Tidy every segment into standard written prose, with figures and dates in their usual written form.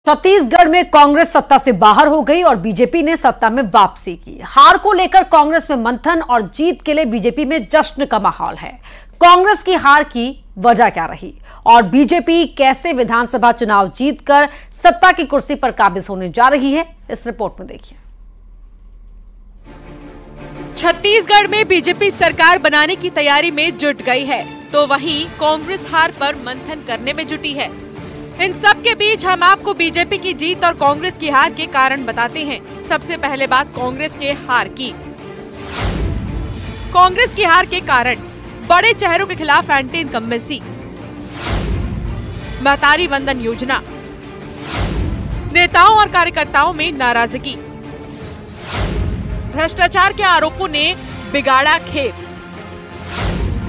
छत्तीसगढ़ में कांग्रेस सत्ता से बाहर हो गई और बीजेपी ने सत्ता में वापसी की। हार को लेकर कांग्रेस में मंथन और जीत के लिए बीजेपी में जश्न का माहौल है। कांग्रेस की हार की वजह क्या रही और बीजेपी कैसे विधानसभा चुनाव जीतकर सत्ता की कुर्सी पर काबिज होने जा रही है, इस रिपोर्ट में देखिए। छत्तीसगढ़ में बीजेपी सरकार बनाने की तैयारी में जुट गई है, तो वहीं कांग्रेस हार पर मंथन करने में जुटी है। इन सब के बीच हम आपको बीजेपी की जीत और कांग्रेस की हार के कारण बताते हैं। सबसे पहले बात कांग्रेस के हार की। कांग्रेस की हार के कारण बड़े चेहरों के खिलाफ एंटी इनकम्बेंसी, महतारी वंदन योजना, नेताओं और कार्यकर्ताओं में नाराजगी, भ्रष्टाचार के आरोपों ने बिगाड़ा खेल,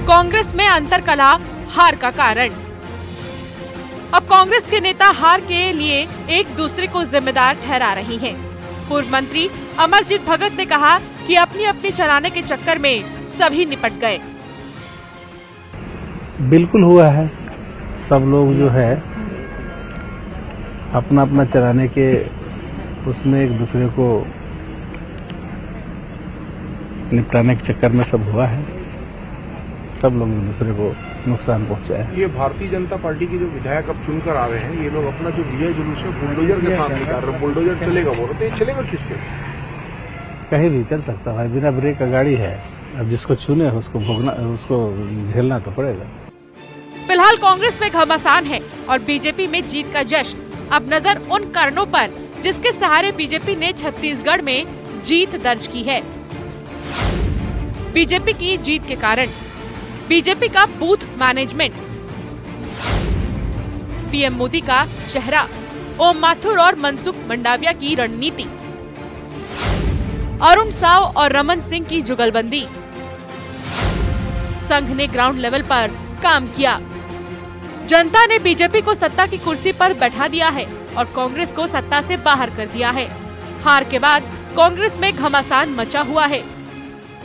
कांग्रेस में अंतर्कलह हार का कारण। अब कांग्रेस के नेता हार के लिए एक दूसरे को जिम्मेदार ठहरा रही हैं। पूर्व मंत्री अमरजीत भगत ने कहा कि अपनी अपनी चलाने के चक्कर में सभी निपट गए। बिल्कुल हुआ है, सब लोग जो है अपना अपना चलाने के उसमें एक दूसरे को निपटाने के चक्कर में सब हुआ है, सब लोग एक दूसरे को नुकसान पहुंचाया है। ये भारतीय जनता पार्टी के जो विधायक अब चुनकर आ रहे हैं, ये लोग अपना जो विजय जुलूस है बुलडोजर के साथ निकाल रहे हैं। बुलडोजर चलेगा बोल रहे, चलेगा किस पे? कहीं भी चल सकता है, बिना ब्रेक का गाड़ी है। अब जिसको चुने उसको भोगना, उसको झेलना तो पड़ेगा। फिलहाल कांग्रेस में घमासान है और बीजेपी में जीत का जश्न। अब नजर उन कारणों पर जिसके सहारे बीजेपी ने छत्तीसगढ़ में जीत दर्ज की है। बीजेपी की जीत के कारण बीजेपी का बूथ मैनेजमेंट, पीएम मोदी का चेहरा, ओम माथुर और मनसुख मंडाविया की रणनीति, अरुण साव और रमन सिंह की जुगलबंदी। संघ ने ग्राउंड लेवल पर काम किया। जनता ने बीजेपी को सत्ता की कुर्सी पर बैठा दिया है और कांग्रेस को सत्ता से बाहर कर दिया है। हार के बाद कांग्रेस में घमासान मचा हुआ है।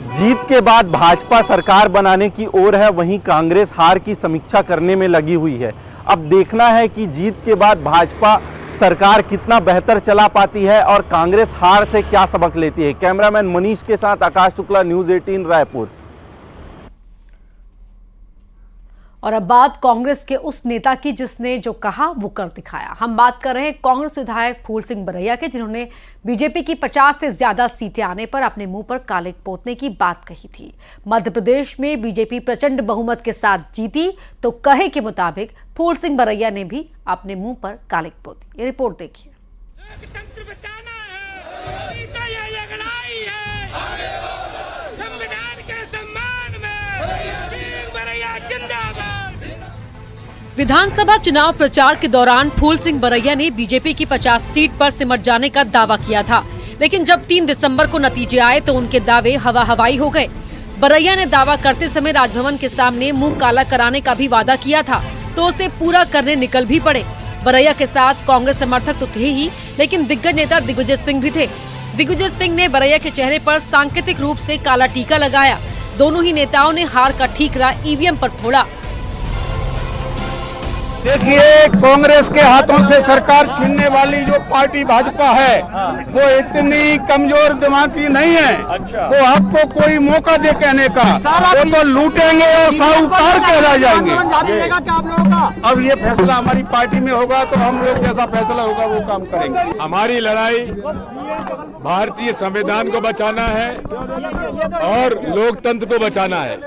जीत के बाद भाजपा सरकार बनाने की ओर है, वहीं कांग्रेस हार की समीक्षा करने में लगी हुई है। अब देखना है कि जीत के बाद भाजपा सरकार कितना बेहतर चला पाती है और कांग्रेस हार से क्या सबक लेती है। कैमरामैन मनीष के साथ आकाश शुक्ला, न्यूज़ 18 रायपुर। और अब बात कांग्रेस के उस नेता की जिसने जो कहा वो कर दिखाया। हम बात कर रहे हैं कांग्रेस विधायक फूल सिंह बरैया के, जिन्होंने बीजेपी की 50 से ज्यादा सीटें आने पर अपने मुंह पर काले पोतने की बात कही थी। मध्य प्रदेश में बीजेपी प्रचंड बहुमत के साथ जीती तो कहे के मुताबिक फूल सिंह बरैया ने भी अपने मुंह पर काले पोती। ये रिपोर्ट देखिए। विधानसभा चुनाव प्रचार के दौरान फूल सिंह बरैया ने बीजेपी की 50 सीट पर सिमट जाने का दावा किया था, लेकिन जब 3 दिसंबर को नतीजे आए तो उनके दावे हवा हवाई हो गए। बरैया ने दावा करते समय राजभवन के सामने मुंह काला कराने का भी वादा किया था, तो उसे पूरा करने निकल भी पड़े। बरैया के साथ कांग्रेस समर्थक तो थे ही, लेकिन दिग्गज नेता दिग्विजय सिंह भी थे। दिग्विजय सिंह ने बरैया के चेहरे पर सांकेतिक रूप से काला टीका लगाया। दोनों ही नेताओं ने हार का ठीकरा ईवीएम पर फोड़ा। देखिए, कांग्रेस के हाथों से सरकार छीनने वाली जो पार्टी भाजपा है, वो इतनी कमजोर दिमाग की नहीं है। वो आपको कोई मौका दे कहने का, वो तो लूटेंगे और साहूकार कहला जाएंगे। अब ये फैसला हमारी पार्टी में होगा तो हम लोग जैसा फैसला होगा वो काम करेंगे। हमारी लड़ाई भारतीय संविधान को बचाना है और लोकतंत्र को बचाना है,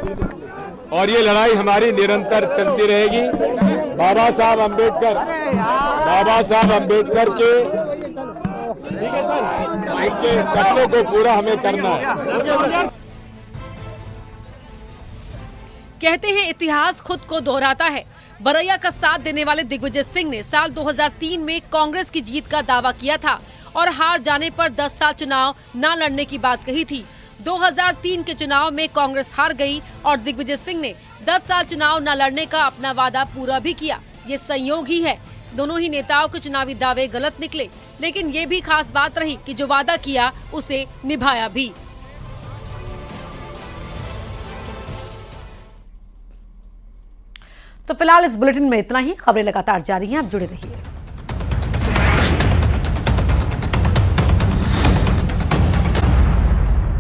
और ये लड़ाई हमारी निरंतर चलती रहेगी। बाबा साहब अम्बेडकर के उनके सपनों को पूरा हमें करना है। कहते हैं इतिहास खुद को दोहराता है। बरैया का साथ देने वाले दिग्विजय सिंह ने साल 2003 में कांग्रेस की जीत का दावा किया था और हार जाने पर 10 साल चुनाव न लड़ने की बात कही थी। 2003 के चुनाव में कांग्रेस हार गई और दिग्विजय सिंह ने 10 साल चुनाव न लड़ने का अपना वादा पूरा भी किया। ये संयोग ही है। दोनों ही नेताओं के चुनावी दावे गलत निकले, लेकिन ये भी खास बात रही कि जो वादा किया उसे निभाया भी। तो फिलहाल इस बुलेटिन में इतना ही। खबरें लगातार जारी हैं, आप जुड़े रहिए।